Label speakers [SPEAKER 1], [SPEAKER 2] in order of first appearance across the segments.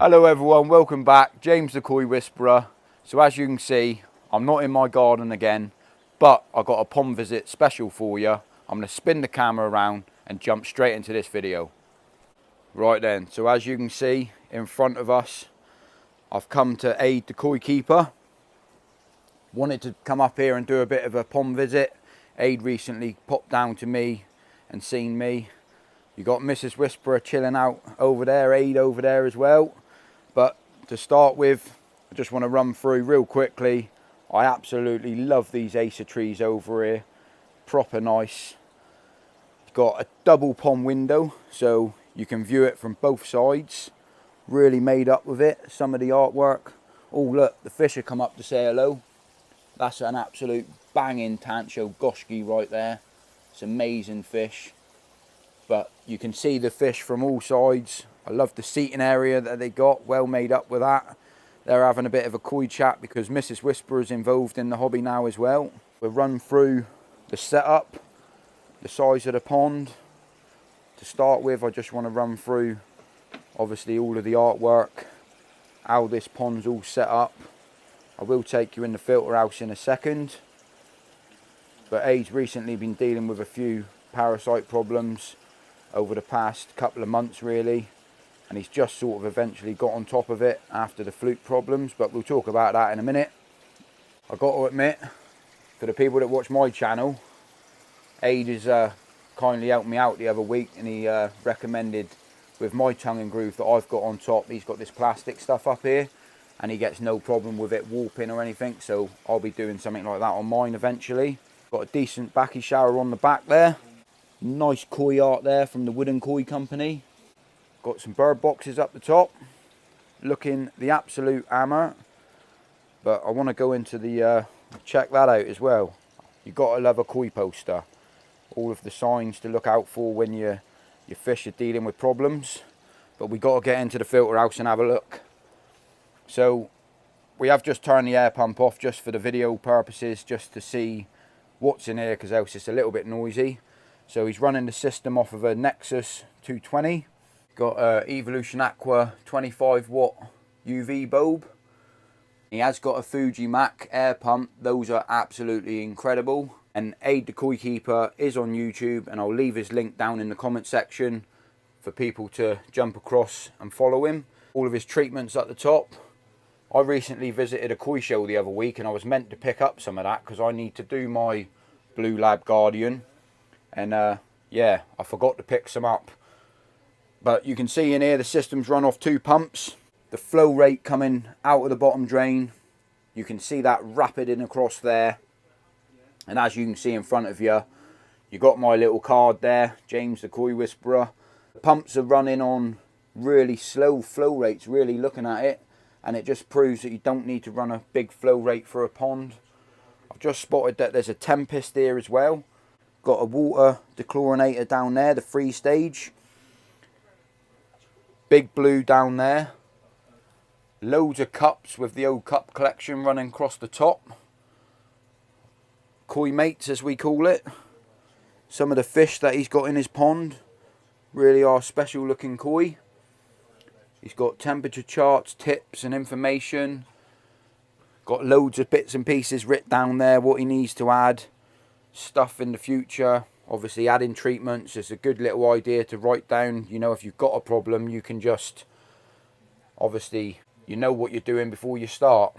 [SPEAKER 1] Hello everyone, welcome back. James the Koi Whisperer. So as you can see, I'm not in my garden again, but I got a pond visit special for you. I'm going to spin the camera around and jump straight into this video. Right then, so as you can see in front of us, I've come to aid the koi keeper. Wanted to come up here and do a bit of a pond visit. Aid recently popped down to me and seen me. You got Mrs. Whisperer chilling out over there, Aid over there as well. But to start with, I just want to run through real quickly. I absolutely love these acer trees over here. Proper nice. It's got a double pond window, so you can view it from both sides. Really made up with it. Some of the artwork. Oh look, the fish have come up to say hello. That's an absolute banging Tancho Goshki right there. It's amazing fish. But you can see the fish from all sides. I love the seating area that they got, well made up with that. They're having a bit of a koi chat because Mrs. Whisperer is involved in the hobby now as well. We'll run through the setup, the size of the pond. To start with, I just want to run through obviously all of the artwork, how this pond's all set up. I will take you in the filter house in a second. But Aid's recently been dealing with a few parasite problems over the past couple of months really, and he's just sort of eventually got on top of it after the fluke problems, but we'll talk about that in a minute. I've got to admit, for the people that watch my channel, Aid has kindly helped me out the other week, and he recommended with my tongue and groove that I've got on top, he's got this plastic stuff up here and he gets no problem with it warping or anything, so I'll be doing something like that on mine eventually. Got a decent backy shower on the back there. Nice koi art there from the Wooden Koi Company. Got some bird boxes up the top, looking the absolute hammer. But I want to go into the check that out as well. You got to love a koi poster. All of the signs to look out for when your fish are dealing with problems. But we got to get into the filter house and have a look. So we have just turned the air pump off just for the video purposes, just to see what's in here, because else it's a little bit noisy. So he's running the system off of a Nexus 220. Got a Evolution Aqua 25 watt UV bulb. He has got a Fuji Mac air pump. Those are absolutely incredible. And Aid the Koi Keeper is on YouTube, and I'll leave his link down in the comment section for people to jump across and follow him. All of his treatments at the top. I recently visited a koi show the other week, and I was meant to pick up some of that because I need to do my Blue Lab Guardian. And yeah, I forgot to pick some up. But you can see in here the system's run off 2 pumps. The flow rate coming out of the bottom drain, you can see that rapid in across there. And as you can see in front of you, you got my little card there, James the Koi Whisperer. The pumps are running on really slow flow rates, really looking at it. And it just proves that you don't need to run a big flow rate for a pond. I've just spotted that there's a Tempest here as well. Got a water dechlorinator down there, the 3-stage. Big blue down there. Loads of cups with the old cup collection running across the top. Koi mates as we call it. Some of the fish that he's got in his pond really are special looking koi. He's got temperature charts, tips and information. Got loads of bits and pieces written down there, what he needs to add. Stuff in the future. Obviously adding treatments is a good little idea to write down. You know, if you've got a problem, you can just, obviously, you know what you're doing before you start.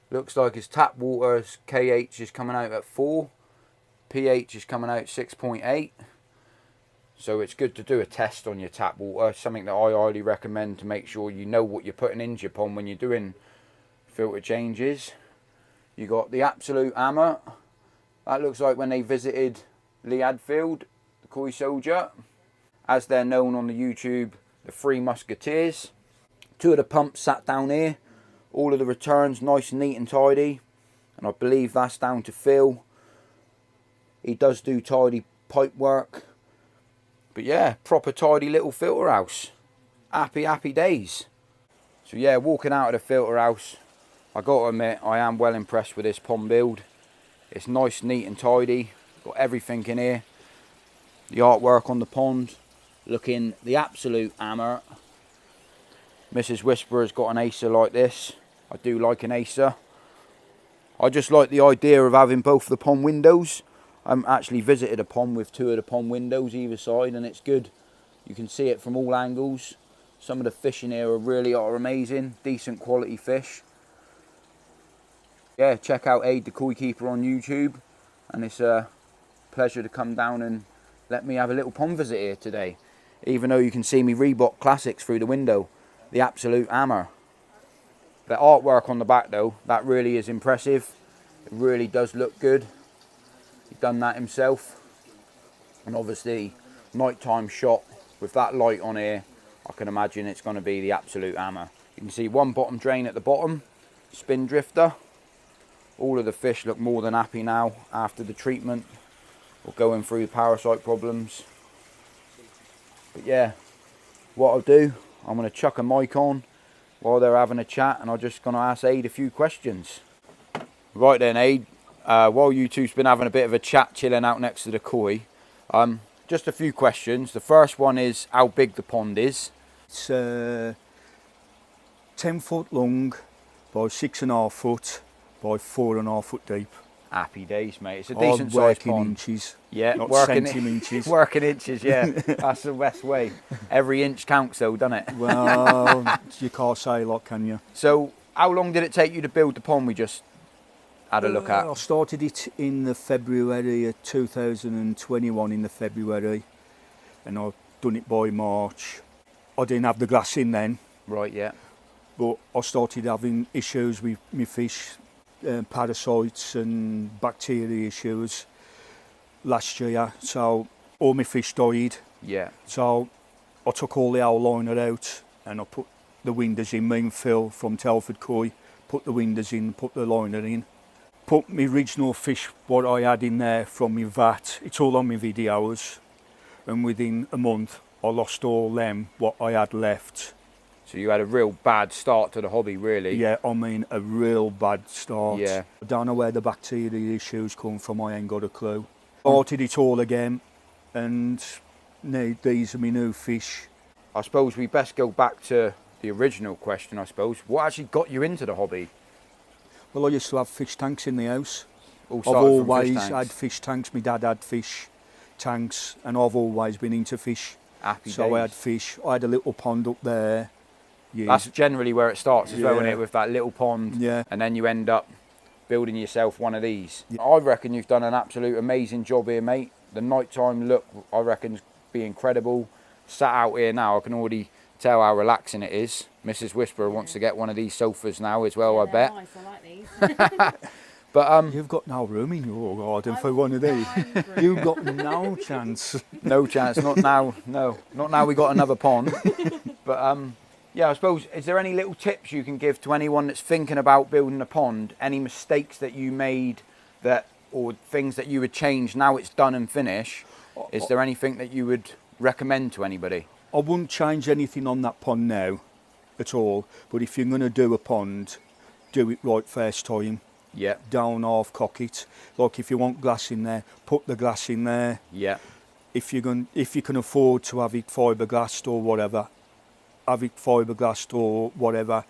[SPEAKER 1] Looks like his tap water's KH is coming out at 4. pH is coming out 6.8. So it's good to do a test on your tap water. Something that I highly recommend to make sure you know what you're putting into your pond when you're doing filter changes. You got the absolute hammer. That looks like when they visited Lee Hadfield, the Koi Soldier. As they're known on the YouTube, the 3 Musketeers. 2 of the pumps sat down here. All of the returns nice, neat and tidy. And I believe that's down to Phil. He does do tidy pipe work. But yeah, proper tidy little filter house. Happy, happy days. So yeah, walking out of the filter house, I got to admit, I am well impressed with this pond build. It's nice, neat and tidy. Got everything in here. The artwork on the pond, looking the absolute hammer. Mrs. Whisperer's got an Acer like this. I do like an Acer. I just like the idea of having both the pond windows. I actually visited a pond with 2 of the pond windows either side, and it's good. You can see it from all angles. Some of the fish in here are amazing, decent quality fish. Yeah, check out Aid the Koi Keeper on YouTube, and it's a pleasure to come down and let me have a little pond visit here today. Even though you can see me Reebok Classics through the window, the absolute hammer. The artwork on the back though, that really is impressive. It really does look good. He's done that himself. And obviously, nighttime shot with that light on here, I can imagine it's going to be the absolute hammer. You can see one bottom drain at the bottom, spin drifter. All of the fish look more than happy now after the treatment or going through parasite problems. But yeah, what I'll do, I'm going to chuck a mic on while they're having a chat, and I'm just going to ask Aid a few questions. Right then, Aid, while you two's been having a bit of a chat, chilling out next to the koi, just a few questions. The first one is how big the pond is.
[SPEAKER 2] It's 10 foot long by 6.5 foot by 4.5 foot deep.
[SPEAKER 1] Happy days, mate. It's a decent sized
[SPEAKER 2] working
[SPEAKER 1] pond.
[SPEAKER 2] Inches,
[SPEAKER 1] Yeah,
[SPEAKER 2] not
[SPEAKER 1] working
[SPEAKER 2] centimetres.
[SPEAKER 1] Working inches, yeah. That's the best way. Every inch counts though, doesn't it?
[SPEAKER 2] Well, you can't say a lot, can you?
[SPEAKER 1] So, how long did it take you to build the pond we just had a look at?
[SPEAKER 2] I started it in the February of 2021, in the February, and I've done it by March. I didn't have the glass in then.
[SPEAKER 1] Right, yeah.
[SPEAKER 2] But I started having issues with my fish, parasites and bacteria issues last year. So all my fish died.
[SPEAKER 1] Yeah.
[SPEAKER 2] So I took all the owl liner out and I put the windows in, me and Phil from Telford Koi, put the windows in, put the liner in. Put my original fish, what I had in there from my vat, it's all on my videos. And within a month, I lost all them, what I had left.
[SPEAKER 1] So you had a real bad start to the hobby, really?
[SPEAKER 2] Yeah, I mean a real bad start.
[SPEAKER 1] Yeah.
[SPEAKER 2] I don't know where the bacteria issues come from, I ain't got a clue. Started it all again, and now these are my new fish.
[SPEAKER 1] I suppose we best go back to the original question, I suppose. What actually got you into the hobby?
[SPEAKER 2] Well, I used to have fish tanks in the house.
[SPEAKER 1] All
[SPEAKER 2] I've
[SPEAKER 1] started from fish
[SPEAKER 2] always
[SPEAKER 1] tanks.
[SPEAKER 2] had fish tanks, my dad had fish tanks, and I've always been into fish.
[SPEAKER 1] Happy
[SPEAKER 2] So
[SPEAKER 1] days.
[SPEAKER 2] I had fish, I had a little pond up there.
[SPEAKER 1] That's generally where it starts as well, isn't
[SPEAKER 2] Yeah.
[SPEAKER 1] it? With that little pond,
[SPEAKER 2] Yeah.
[SPEAKER 1] and then you end up building yourself one of these. I reckon you've done an absolute amazing job here, mate. The nighttime look, I reckon, be incredible. Sat out here now, I can already tell how relaxing it is. Mrs. Whisperer wants to get one of these sofas now as well,
[SPEAKER 3] Yeah,
[SPEAKER 1] I bet.
[SPEAKER 3] nice, I like these.
[SPEAKER 1] But
[SPEAKER 2] You've got no room in your garden for one of these.
[SPEAKER 3] Hungry.
[SPEAKER 2] You've got no chance.
[SPEAKER 1] no chance, not now. No, not now. We got another pond. But yeah, I suppose, is there any little tips you can give to anyone that's thinking about building a pond? Any mistakes that you made, that, or things that you would change now it's done and finished? Is there anything that you would recommend to anybody?
[SPEAKER 2] I wouldn't change anything on that pond now at all, but if you're going to do a pond, do it right first time.
[SPEAKER 1] Yeah,
[SPEAKER 2] Down half cock it. Like if you want glass in there, put the glass in there.
[SPEAKER 1] yeah,
[SPEAKER 2] If you can afford to have it fiberglassed or whatever, have it fiberglassed or whatever.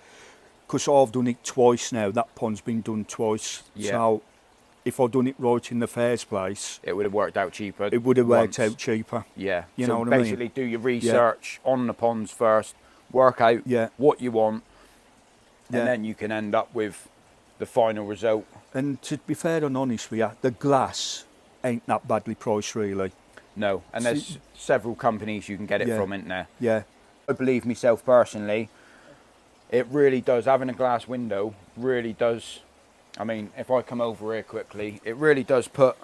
[SPEAKER 2] Because I've done it twice now. That pond's been done twice.
[SPEAKER 1] Yeah.
[SPEAKER 2] So if I'd done it right in the first place,
[SPEAKER 1] it would have worked out cheaper.
[SPEAKER 2] it would have worked
[SPEAKER 1] once.
[SPEAKER 2] out cheaper.
[SPEAKER 1] Yeah,
[SPEAKER 2] You
[SPEAKER 1] so
[SPEAKER 2] know what I mean?
[SPEAKER 1] basically do your research on the ponds first, work out
[SPEAKER 2] Yeah.
[SPEAKER 1] what you want,
[SPEAKER 2] Yeah.
[SPEAKER 1] and then you can end up with the final result.
[SPEAKER 2] And to be fair and honest with you, the glass ain't that badly priced really.
[SPEAKER 1] No, and there's several companies you can get it
[SPEAKER 2] Yeah.
[SPEAKER 1] from, isn't there?
[SPEAKER 2] Yeah.
[SPEAKER 1] I believe myself personally, it really does, having a glass window really does, I mean, if I come over here quickly, it really does put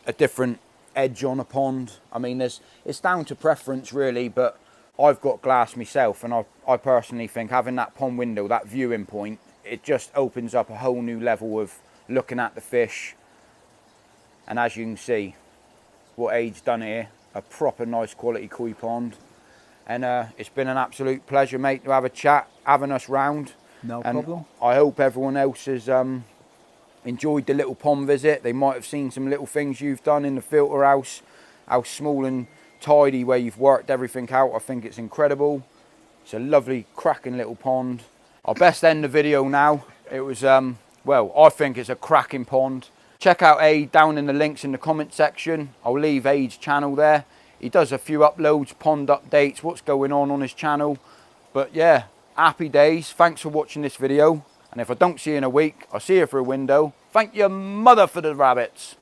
[SPEAKER 1] a different edge on a pond. I mean, it's down to preference really, but I've got glass myself, and I personally think having that pond window, that viewing point, it just opens up a whole new level of looking at the fish. And as you can see, what Aid's done here, a proper nice quality koi pond. And it's been an absolute pleasure, mate, to have a chat, having us round.
[SPEAKER 2] No
[SPEAKER 1] And
[SPEAKER 2] problem.
[SPEAKER 1] I hope everyone else has enjoyed the little pond visit. They might have seen some little things you've done in the filter house, how small and tidy where you've worked everything out. I think it's incredible. It's a lovely, cracking little pond. I'll best end the video now. It was, well, I think it's a cracking pond. Check out Aid down in the links in the comment section. I'll leave Aid's channel there. He does a few uploads, pond updates, what's going on his channel. But yeah, happy days. Thanks for watching this video. And if I don't see you in a week, I'll see you through a window. Thank your mother for the rabbits.